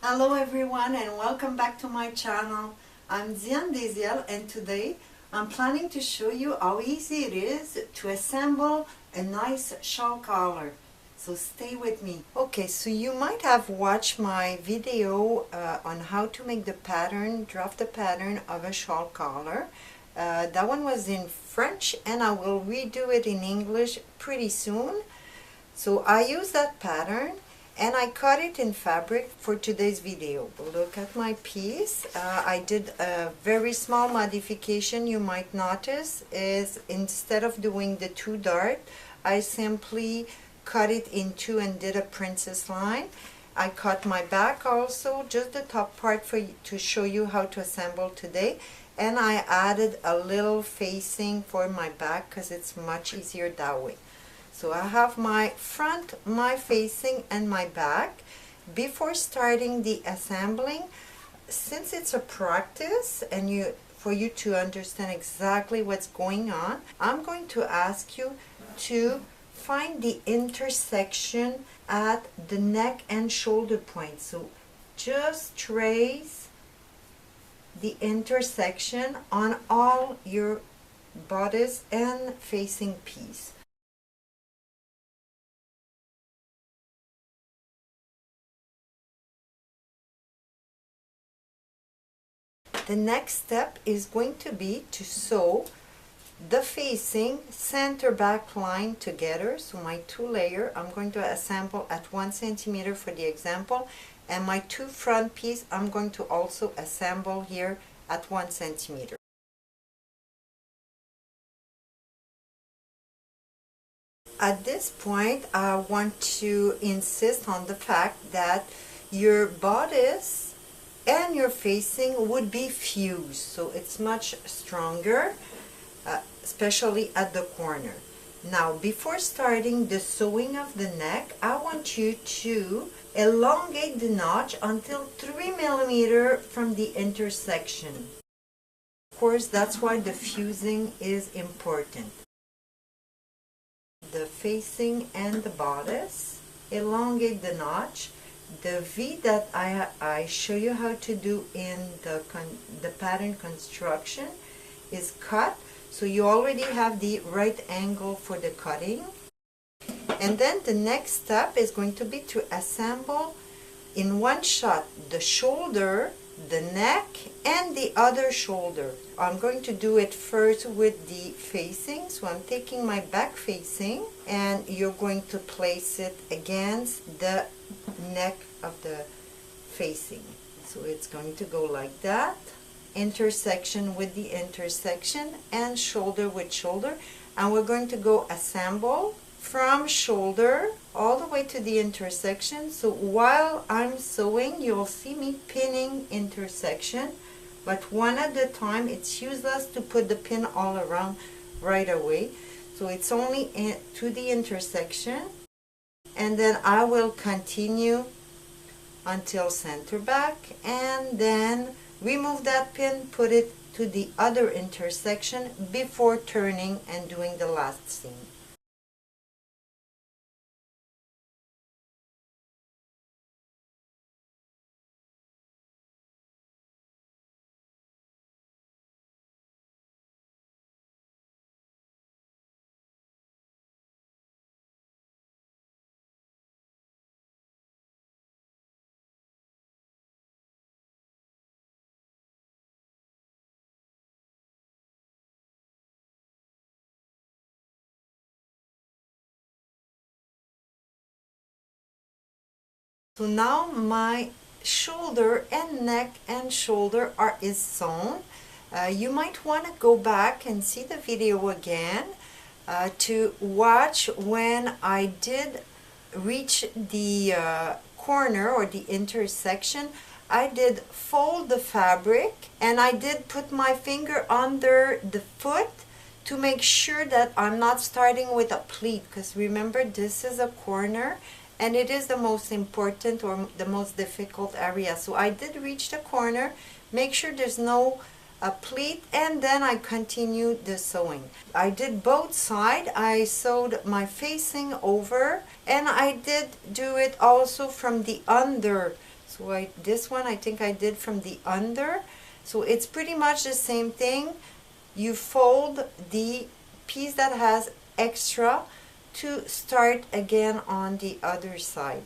Hello everyone and welcome back to my channel. I'm Diane Deziel and today I'm planning to show you how easy it is to assemble a nice shawl collar. So stay with me. Okay, so you might have watched my video on how to make the pattern, draft the pattern of a shawl collar. That one was in French and I will redo it in English pretty soon. So I use that pattern and I cut it in fabric for today's video. Look at my piece. I did a very small modification you might notice is instead of doing the 2 dart, I simply cut it in 2 and did a princess line. I cut my back also, just the top part for you, to show you how to assemble today. And I added a little facing for my back because it's much easier that way. So I have my front, my facing, and my back. Before starting the assembling, since it's a practice and for you to understand exactly what's going on, I'm going to ask you to find the intersection at the neck and shoulder point. So just trace the intersection on all your bodice and facing piece. The next step is going to be to sew the facing center back line together. So my 2 layer I'm going to assemble at 1 centimeter for the example, and my 2 front piece I'm going to also assemble here at 1 centimeter. At this point I want to insist on the fact that your bodice and your facing would be fused, so it's much stronger, especially at the corner. Now before starting the sewing of the neck, I want you to elongate the notch until 3 millimeters from the intersection. Of course, that's why the fusing is important. The facing and the bodice, elongate the notch. The V that I show you how to do in the pattern construction is cut, so you already have the right angle for the cutting. And then the next step is going to be to assemble in one shot the shoulder, the neck, and the other shoulder. I'm going to do it first with the facing, so I'm taking my back facing and you're going to place it against the neck of the facing. So it's going to go like that, intersection with the intersection and shoulder with shoulder, and we're going to go assemble from shoulder all the way to the intersection. So while I'm sewing, you'll see me pinning intersection, but one at a time. It's useless to put the pin all around right away, so it's only to the intersection, and then I will continue until center back and then remove that pin, put it to the other intersection before turning and doing the last seam. So now my shoulder and neck and shoulder is sewn. You might want to go back and see the video again to watch when I did reach the corner or the intersection. I did fold the fabric and I did put my finger under the foot to make sure that I'm not starting with a pleat, because remember, this is a corner and it is the most important or the most difficult area. So I did reach the corner, make sure there's no a pleat, and then I continued the sewing. I did both sides. I sewed my facing over, and I did do it also from the under. So this one I think I did from the under. So it's pretty much the same thing. You fold the piece that has extra to start again on the other side.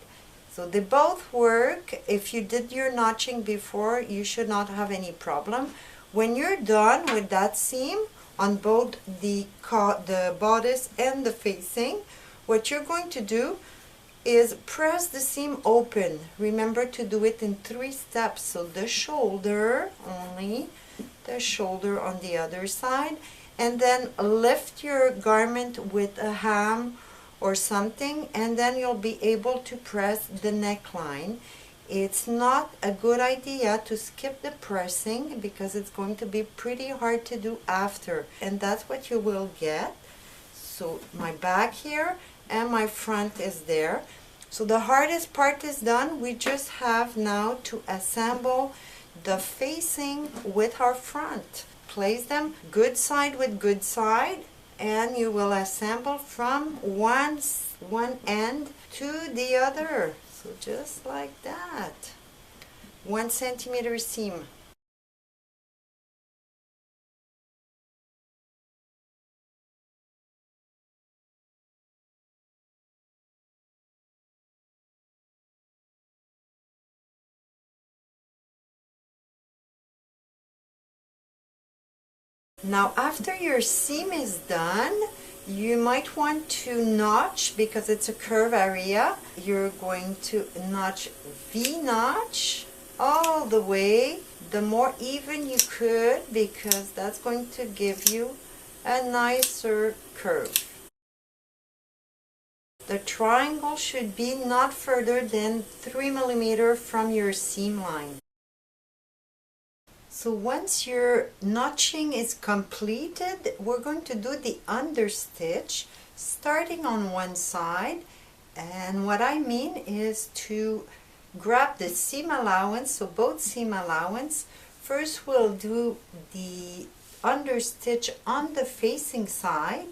So they both work. If you did your notching before, you should not have any problem. When you're done with that seam on both the bodice and the facing, what you're going to do is press the seam open. Remember to do it in 3 steps. So the shoulder, only the shoulder on the other side, and then lift your garment with a ham or something, and then you'll be able to press the neckline. It's not a good idea to skip the pressing because it's going to be pretty hard to do after, and that's what you will get. So my back here and my front is there. So the hardest part is done. We just have now to assemble the facing with our front. Place them good side with good side, and you will assemble from one end to the other. So just like that. 1 centimeter seam. Now after your seam is done, you might want to notch because it's a curve area. You're going to notch V-notch all the way, the more even you could, because that's going to give you a nicer curve. The triangle should be not further than 3 millimeters from your seam line. So once your notching is completed, we're going to do the understitch starting on one side. And what I mean is to grab the seam allowance, so both seam allowance. First we'll do the understitch on the facing side.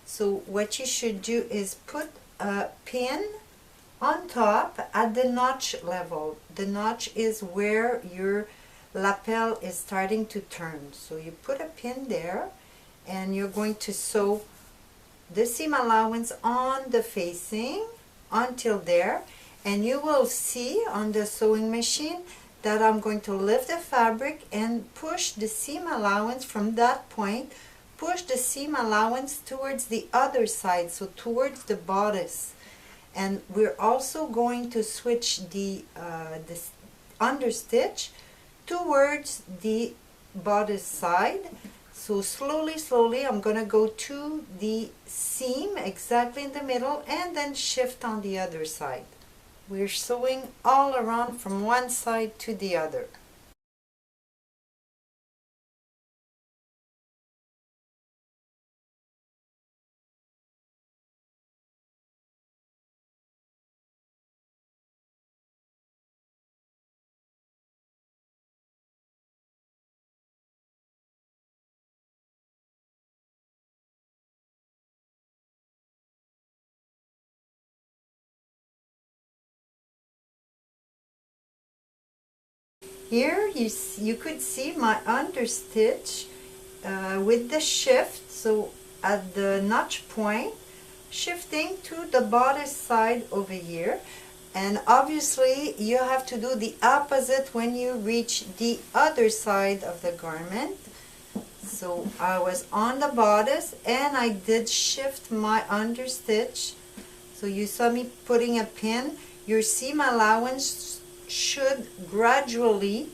So what you should do is put a pin on top at the notch level. The notch is where your lapel is starting to turn. So you put a pin there, and you're going to sew the seam allowance on the facing until there, and you will see on the sewing machine that I'm going to lift the fabric and push the seam allowance from that point, push the seam allowance towards the other side, so towards the bodice. And we're also going to switch the understitch towards the bodice side. So slowly I'm going to go to the seam exactly in the middle and then shift on the other side. We're sewing all around from one side to the other. Here you could see my understitch with the shift, so at the notch point, shifting to the bodice side over here. And obviously you have to do the opposite when you reach the other side of the garment. So I was on the bodice and I did shift my understitch. So you saw me putting a pin. Your seam allowance should gradually,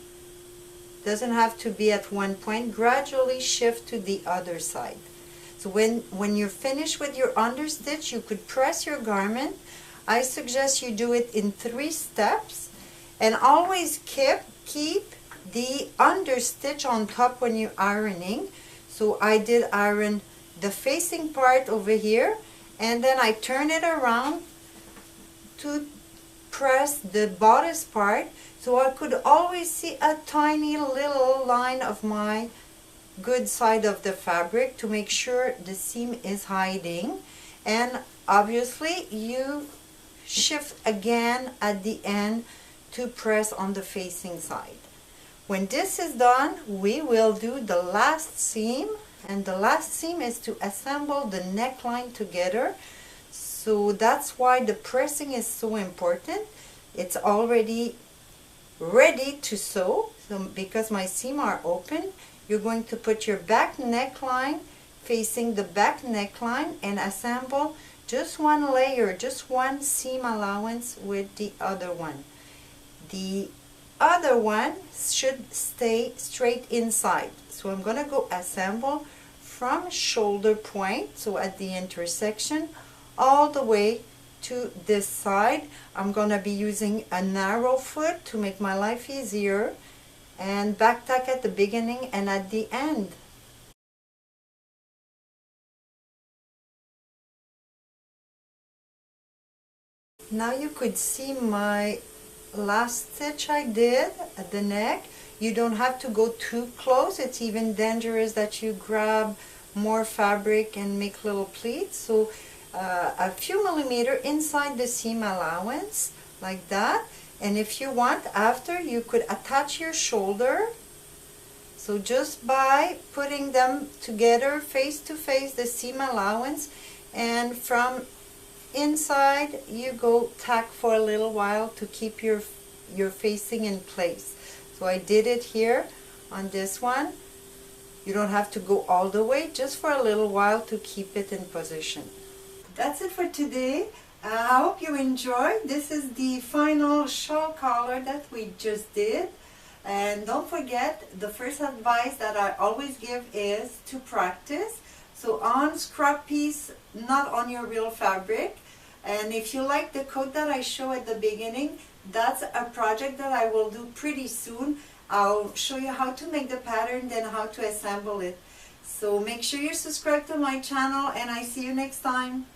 doesn't have to be at one point, gradually shift to the other side. So when you're finished with your understitch, you could press your garment. I suggest you do it in 3 steps, and always keep the understitch on top when you're ironing. So I did iron the facing part over here, and then I turn it around to press the bodice part, so I could always see a tiny little line of my good side of the fabric to make sure the seam is hiding. And obviously you shift again at the end to press on the facing side. When this is done, we will do the last seam, and the last seam is to assemble the neckline together. So that's why the pressing is so important. It's already ready to sew, so because my seams are open, you're going to put your back neckline facing the back neckline and assemble just one layer, just one seam allowance with the other one. The other one should stay straight inside. So I'm going to go assemble from shoulder point, so at the intersection, all the way to this side. I'm going to be using a narrow foot to make my life easier, and back tack at the beginning and at the end. Now you could see my last stitch I did at the neck. You don't have to go too close. It's even dangerous that you grab more fabric and make little pleats. So a few millimeters inside the seam allowance, like that. And if you want, after, you could attach your shoulder. So just by putting them together face to face, the seam allowance, and from inside you go tack for a little while to keep your facing in place. So I did it here on this one. You don't have to go all the way, just for a little while to keep it in position. That's it for today. I hope you enjoyed. This is the final shawl collar that we just did. And don't forget, the first advice that I always give is to practice. So on scrap piece, not on your real fabric. And if you like the coat that I show at the beginning, that's a project that I will do pretty soon. I'll show you how to make the pattern, then how to assemble it. So make sure you subscribe to my channel, and I see you next time.